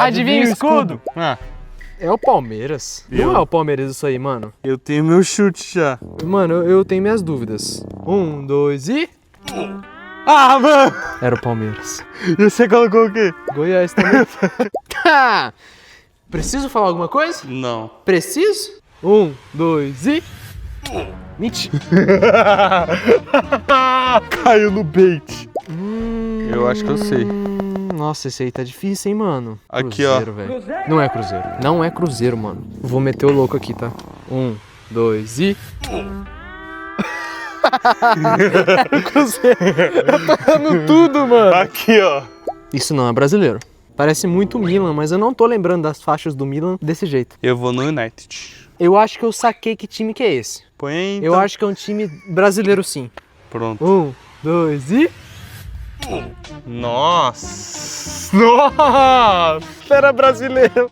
Adivinha o escudo? Ah, É o Palmeiras. Não é o Palmeiras isso aí, mano. eu tenho meu chute já. Mano, eu tenho minhas dúvidas. 1, 2 e... Ah, mano! Era o Palmeiras. E você colocou o quê? Goiás também. Ah, preciso falar alguma coisa? Não. Preciso? 1, 2 e... Mentira. Caiu no bait. Eu acho que eu sei. Nossa, esse aí tá difícil, hein, mano. Aqui, Cruzeiro, velho. Não é Cruzeiro. Não é Cruzeiro, mano. Vou meter o louco aqui, tá? 1, 2 e... Cruzeiro. Tá errando tudo, mano. Aqui, ó. Isso não é brasileiro. Parece muito Milan, mas eu não tô lembrando das faixas do Milan desse jeito. Eu vou no United. Eu acho que eu saquei que time que é esse. Põe aí, então. Eu acho que é um time brasileiro, sim. Pronto. 1, 2 e... Nossa! Nossa! Era brasileiro.